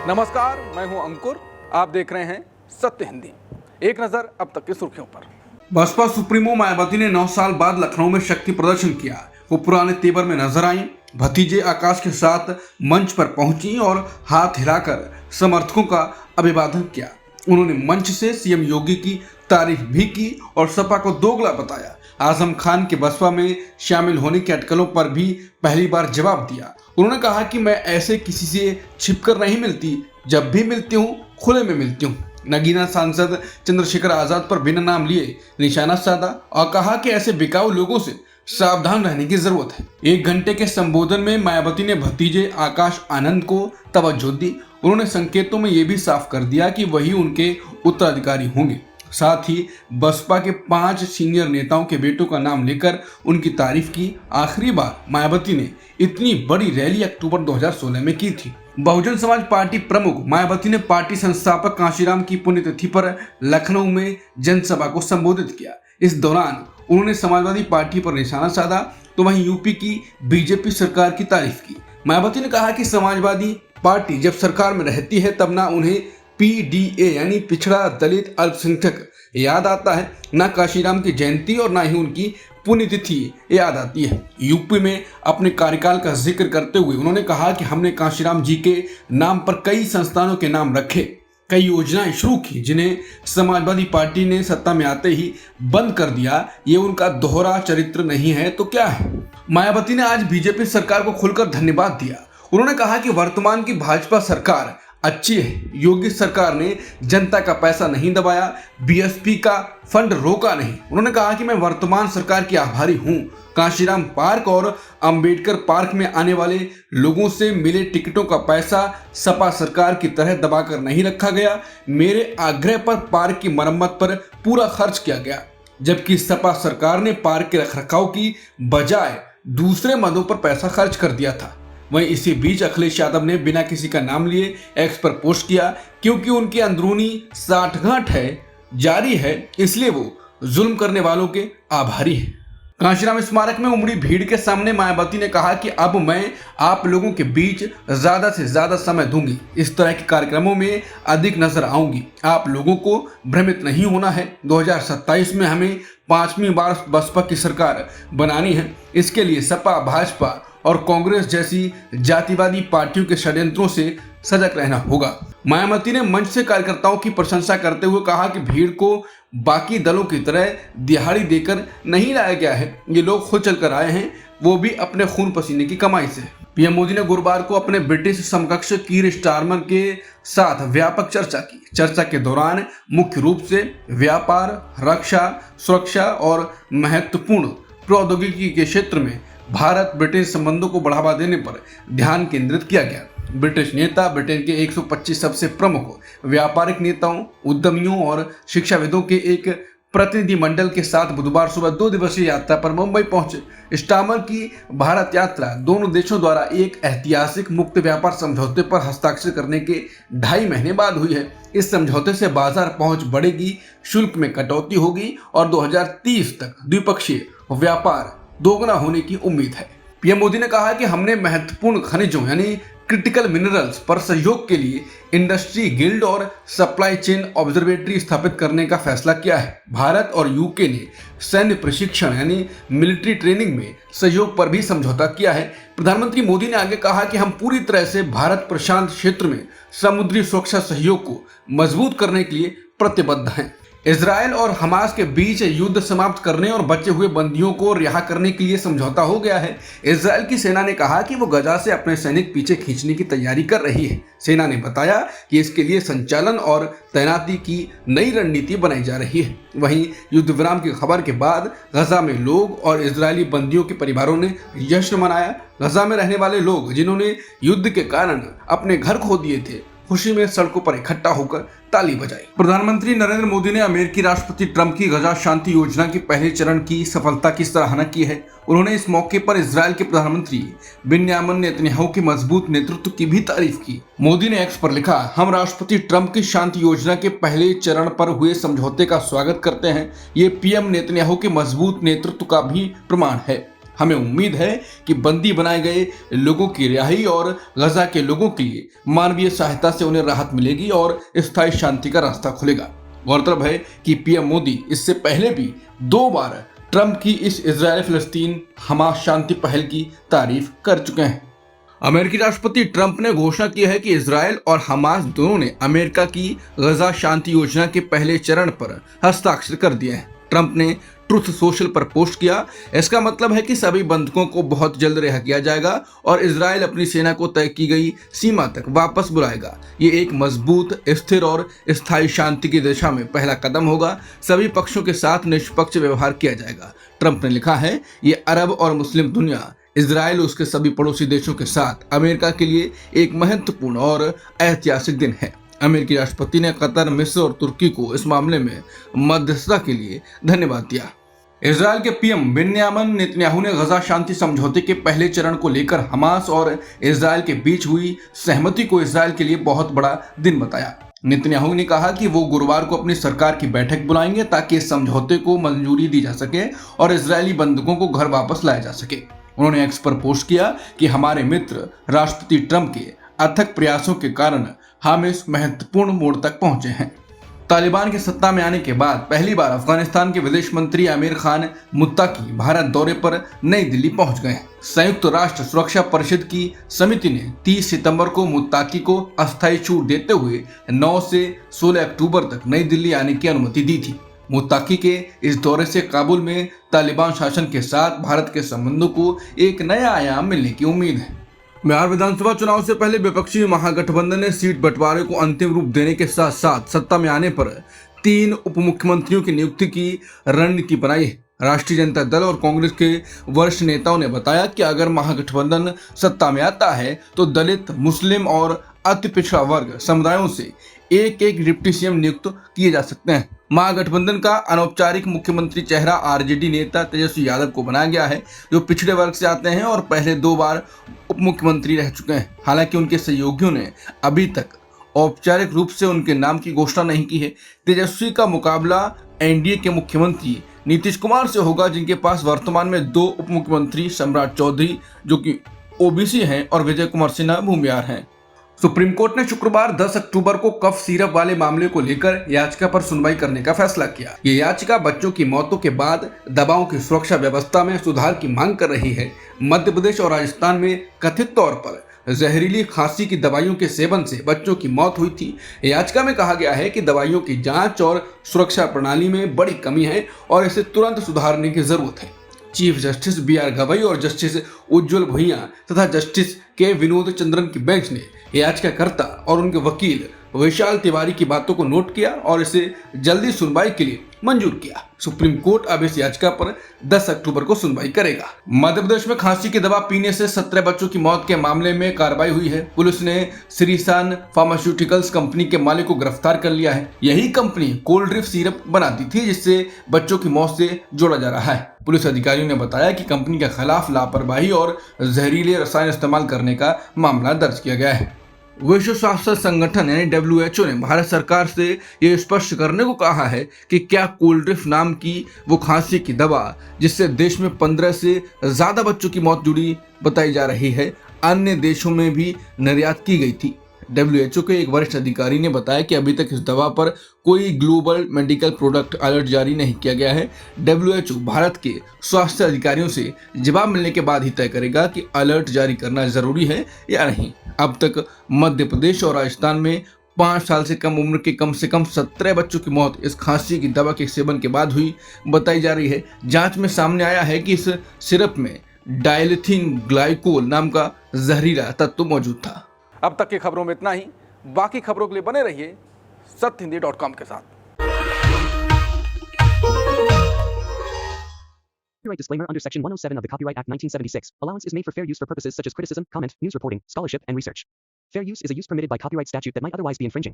नमस्कार, मैं हूं अंकुर। आप देख रहे हैं सत्य हिंदी। एक नजर अब तक की सुर्खियों पर। बसपा सुप्रीमो मायावती ने 9 साल बाद लखनऊ में शक्ति प्रदर्शन किया। वो पुराने तेवर में नजर आई। भतीजे आकाश के साथ मंच पर पहुंची और हाथ हिलाकर समर्थकों का अभिवादन किया। उन्होंने मंच से सीएम योगी की तारीफ भी की और सपा को दोगला बताया। आजम खान के बसपा में शामिल होने की अटकलों पर भी पहली बार जवाब दिया। उन्होंने कहा कि मैं ऐसे किसी से छिपकर नहीं मिलती, जब भी मिलती हूँ खुले में मिलती हूँ। नगीना सांसद चंद्रशेखर आजाद पर बिना नाम लिए निशाना साधा और कहा कि ऐसे बिकाऊ लोगों से सावधान रहने की जरूरत है। 1 घंटे के संबोधन में मायावती ने भतीजे आकाश आनंद को तवज्जो दी। उन्होंने संकेतों में यह भी साफ कर दिया कि वही उनके उत्तराधिकारी होंगे। साथ ही बसपा के 5 सीनियर नेताओं के बेटों का नाम लेकर उनकी तारीफ की। आखिरी बार मायावती ने इतनी बड़ी रैली अक्टूबर 2016 में की थी। बहुजन समाज पार्टी प्रमुख मायावती ने पार्टी संस्थापक कांशीराम की पुण्यतिथि पर लखनऊ में जनसभा को संबोधित किया। इस दौरान उन्होंने समाजवादी पार्टी पर निशाना साधा तो वहीं यूपी की बीजेपी सरकार की तारीफ की। मायावती ने कहा कि समाजवादी पार्टी जब सरकार में रहती है तब ना उन्हें पीडीए यानी पिछड़ा दलित अल्पसंख्यक याद आता है, ना कांशीराम की जयंती और ना ही उनकी पुण्यतिथि याद आती है। यूपी में अपने कार्यकाल का जिक्र करते हुए उन्होंने कहा कि हमने कांशीराम जी के नाम पर कई संस्थानों के नाम रखे, कई योजनाएं शुरू की जिन्हें समाजवादी पार्टी ने सत्ता में आते ही बंद कर दिया। ये उनका दोहरा चरित्र नहीं है तो क्या है। मायावती ने आज बीजेपी सरकार को खुलकर धन्यवाद दिया। उन्होंने कहा कि वर्तमान की भाजपा सरकार अच्छी है। योगी सरकार ने जनता का पैसा नहीं दबाया, बीएसपी का फंड रोका नहीं। उन्होंने कहा कि मैं वर्तमान सरकार की आभारी हूं। कांशीराम पार्क और अंबेडकर पार्क में आने वाले लोगों से मिले टिकटों का पैसा सपा सरकार की तरह दबाकर नहीं रखा गया। मेरे आग्रह पर पार्क की मरम्मत पर पूरा खर्च किया गया, जबकि सपा सरकार ने पार्क के रखरखाव की बजाय दूसरे मदों पर पैसा खर्च कर दिया था। वहीं इसी बीच अखिलेश यादव ने बिना किसी का नाम लिए एक्स पर पोस्ट किया, क्योंकि उनकी अंदरूनी साठगांठ है जारी है, इसलिए वो जुल्म करने वालों के आभारी हैं। कांशीराम स्मारक में उमड़ी भीड़ के सामने मायावती ने कहा कि अब मैं आप लोगों के बीच ज्यादा से ज्यादा समय दूंगी, इस तरह के कार्यक्रमों में अधिक नजर आऊंगी। आप लोगों को भ्रमित नहीं होना है। 2027 में हमें 5वीं बार बसपा की सरकार बनानी है। इसके लिए सपा, भाजपा और कांग्रेस जैसी जातिवादी पार्टियों के षड्यंत्रों से सजग रहना होगा। मायावती ने मंच से कार्यकर्ताओं की प्रशंसा करते हुए कहा कि भीड़ को बाकी दलों की तरह दिहाड़ी देकर नहीं लाया गया है। ये लोग खुद चलकर आए हैं, वो भी अपने खून पसीने की कमाई से। पीएम मोदी ने गुरुवार को अपने ब्रिटिश समकक्ष कीर स्टारमर के साथ व्यापक चर्चा की। चर्चा के दौरान मुख्य रूप से व्यापार, रक्षा, सुरक्षा और महत्वपूर्ण प्रौद्योगिकी के क्षेत्र में भारत ब्रिटेन संबंधों को बढ़ावा देने पर ध्यान केंद्रित किया गया। ब्रिटिश नेता ब्रिटेन के 125 सबसे प्रमुख व्यापारिक नेताओं, उद्यमियों और शिक्षाविदों के एक प्रतिनिधिमंडल के साथ बुधवार सुबह 2 दिवसीय यात्रा पर मुंबई पहुंचे। स्टारमर की भारत यात्रा दोनों देशों द्वारा एक ऐतिहासिक मुक्त व्यापार समझौते पर हस्ताक्षर करने के 2.5 महीने बाद हुई है। इस समझौते से बाजार पहुंच बढ़ेगी, शुल्क में कटौती होगी और 2030 तक द्विपक्षीय व्यापार दोगुना होने की उम्मीद है। पीएम मोदी ने कहा कि हमने महत्वपूर्ण खनिजों यानी क्रिटिकल मिनरल्स पर सहयोग के लिए इंडस्ट्री गिल्ड और सप्लाई चेन ऑब्जर्वेटरी स्थापित करने का फैसला किया है। भारत और यूके ने सैन्य प्रशिक्षण यानी मिलिट्री ट्रेनिंग में सहयोग पर भी समझौता किया है। प्रधानमंत्री मोदी ने आगे कहा कि हम पूरी तरह से भारत प्रशांत क्षेत्र में समुद्री सुरक्षा सहयोग को मजबूत करने के लिए प्रतिबद्ध हैं। इजरायल और हमास के बीच युद्ध समाप्त करने और बचे हुए बंदियों को रिहा करने के लिए समझौता हो गया है। इजरायल की सेना ने कहा कि वो गजा से अपने सैनिक पीछे खींचने की तैयारी कर रही है। सेना ने बताया कि इसके लिए संचालन और तैनाती की नई रणनीति बनाई जा रही है। वहीं युद्ध विराम की खबर के बाद गजा में लोग और इजरायली बंदियों के परिवारों ने जश्न मनाया। गजा में रहने वाले लोग जिन्होंने युद्ध के कारण अपने घर खो दिए थे, खुशी में सड़कों पर इकट्ठा होकर ताली बजाई। प्रधानमंत्री नरेंद्र मोदी ने अमेरिकी राष्ट्रपति ट्रंप की गजा शांति योजना के पहले चरण की सफलता की सराहना की है। उन्होंने इस मौके पर इजरायल के प्रधानमंत्री बेंजामिन नेतन्याहू के मजबूत नेतृत्व की भी तारीफ की। मोदी ने एक्स पर लिखा, हम राष्ट्रपति ट्रंप की शांति योजना के पहले चरण पर हुए समझौते का स्वागत करते हैं। ये पीएम नेतन्याहू के मजबूत नेतृत्व का भी प्रमाण है। हमें उम्मीद है कि बंदी बनाए गए लोगों की रिहाई और गजा के लोगों के लिए मानवीय सहायता से उन्हें राहत मिलेगी और स्थायी शांति का रास्ता खुलेगा। गौरतलब है कि पीएम मोदी इससे पहले भी 2 बार ट्रंप की इस इजरायल फिलिस्तीन हमास शांति पहल की तारीफ कर चुके हैं। अमेरिकी राष्ट्रपति ट्रंप ने घोषणा की है कि इजरायल और हमास दोनों ने अमेरिका की गजा शांति योजना के पहले चरण पर हस्ताक्षर कर दिए हैं। ट्रंप ने ट्रुथ सोशल पर पोस्ट किया, इसका मतलब है कि सभी बंधकों को बहुत जल्द रिहा किया जाएगा और इजरायल अपनी सेना को तय की गई सीमा तक वापस बुलाएगा। ये एक मजबूत, स्थिर और स्थायी शांति की दिशा में पहला कदम होगा। सभी पक्षों के साथ निष्पक्ष व्यवहार किया जाएगा। ट्रंप ने लिखा है, ये अरब और मुस्लिम दुनिया, इजरायल उसके सभी पड़ोसी देशों के साथ अमेरिका के लिए एक महत्वपूर्ण और ऐतिहासिक दिन है। अमेरिकी राष्ट्रपति ने कतर, मिस्र और तुर्की को इस मामले में मध्यस्थता के लिए धन्यवाद दिया। इजरायल के पीएम बेन्यामिन नेतन्याहू ने गजा शांति समझौते के पहले चरण को लेकर हमास और इजरायल के बीच हुई सहमति को इजरायल के लिए बहुत बड़ा दिन बताया। नेतन्याहू ने कहा कि वो गुरुवार को अपनी सरकार की बैठक बुलाएंगे ताकि इस समझौते को मंजूरी दी जा सके और इजरायली बंधकों को घर वापस लाया जा सके। उन्होंने एक्स पर पोस्ट किया कि हमारे मित्र राष्ट्रपति ट्रंप के अथक प्रयासों के कारण हम इस महत्वपूर्ण मोड़ तक पहुंचे हैं। तालिबान के सत्ता में आने के बाद पहली बार अफगानिस्तान के विदेश मंत्री आमिर खान मुत्ताकी भारत दौरे पर नई दिल्ली पहुंच गए। संयुक्त राष्ट्र सुरक्षा परिषद की समिति ने 30 सितंबर को मुत्ताकी को अस्थायी छूट देते हुए 9 से 16 अक्टूबर तक नई दिल्ली आने की अनुमति दी थी। मुत्ताकी के इस दौरे से काबुल में तालिबान शासन के साथ भारत के संबंधों को एक नया आयाम मिलने की उम्मीद है। बिहार विधानसभा चुनाव से पहले विपक्षी महागठबंधन ने सीट बंटवारे को अंतिम रूप देने के साथ साथ सत्ता में आने पर 3 उप मुख्यमंत्रियों की नियुक्ति की रणनीति बनाई है। राष्ट्रीय जनता दल और कांग्रेस के वरिष्ठ नेताओं ने बताया कि अगर महागठबंधन सत्ता में आता है तो दलित, मुस्लिम और अति पिछड़ा वर्ग समुदायों से एक डिप्टी सीएम नियुक्त किए जा सकते हैं। महागठबंधन का अनौपचारिक मुख्यमंत्री चेहरा आरजेडी नेता तेजस्वी यादव को बनाया गया है, जो पिछड़े वर्ग से आते हैं और पहले 2 बार उप मुख्यमंत्री रह चुके हैं। हालांकि उनके सहयोगियों ने अभी तक औपचारिक रूप से उनके नाम की घोषणा नहीं की है। तेजस्वी का मुकाबला एनडीए के मुख्यमंत्री नीतीश कुमार से होगा, जिनके पास वर्तमान में 2 उप मुख्यमंत्री सम्राट चौधरी जो कि ओबीसी हैं और विजय कुमार सिन्हा भूमिहार हैं। सुप्रीम कोर्ट ने शुक्रवार 10 अक्टूबर को कफ सिरप वाले मामले को लेकर याचिका पर सुनवाई करने का फैसला किया। ये याचिका बच्चों की मौतों के बाद दवाओं की सुरक्षा व्यवस्था में सुधार की मांग कर रही है। मध्य प्रदेश और राजस्थान में कथित तौर पर जहरीली खांसी की दवाइयों के सेवन से बच्चों की मौत हुई थी। याचिका में कहा गया है कि दवाइयों की जांच और सुरक्षा प्रणाली में बड़ी कमी है और इसे तुरंत सुधारने की जरूरत है। चीफ जस्टिस बीआर गवई और जस्टिस उज्ज्वल भुइयां तथा जस्टिस के विनोद चंद्रन की बेंच ने याचिकाकर्ता और उनके वकील विशाल तिवारी की बातों को नोट किया और इसे जल्दी सुनवाई के लिए मंजूर किया। सुप्रीम कोर्ट अब इस याचिका पर 10 अक्टूबर को सुनवाई करेगा। मध्य प्रदेश में खांसी की दवा पीने से 17 बच्चों की मौत के मामले में कार्रवाई हुई है। पुलिस ने श्रीसान फार्मास्यूटिकल्स कंपनी के मालिक को गिरफ्तार कर लिया है। यही कंपनी कोल्ड ड्रिप सिरप बनाती थी, जिससे बच्चों की मौत से जोड़ा जा रहा है। पुलिस अधिकारियों ने बताया कि कंपनी के खिलाफ लापरवाही और जहरीले रसायन इस्तेमाल करने का मामला दर्ज किया गया है। विश्व स्वास्थ्य संगठन यानी WHO ने भारत सरकार से ये स्पष्ट करने को कहा है कि क्या कोल्ड्रिफ नाम की वो खांसी की दवा जिससे देश में 15 से ज्यादा बच्चों की मौत जुड़ी बताई जा रही है, अन्य देशों में भी निर्यात की गई थी। WHO के एक वरिष्ठ अधिकारी ने बताया कि अभी तक इस दवा पर कोई ग्लोबल मेडिकल प्रोडक्ट अलर्ट जारी नहीं किया गया है। WHO भारत के स्वास्थ्य अधिकारियों से जवाब मिलने के बाद ही तय करेगा कि अलर्ट जारी करना जरूरी है या नहीं। अब तक मध्य प्रदेश और राजस्थान में 5 साल से कम उम्र के कम से कम 17 बच्चों की मौत इस खांसी की दवा के सेवन के बाद हुई बताई जा रही है। जांच में सामने आया है कि इस सिरप में डायलिथिन ग्लाइकोल नाम का जहरीला तत्व मौजूद था। अब तक की खबरों में इतना ही। बाकी खबरों के लिए बने रहिए सत्यहिंदी.com के साथ। Copyright disclaimer under Section 107 of the Copyright Act 1976. Allowance is made for fair use for purposes such as criticism, comment, news reporting, scholarship, and research. Fair use is a use permitted by copyright statute that might otherwise be infringing.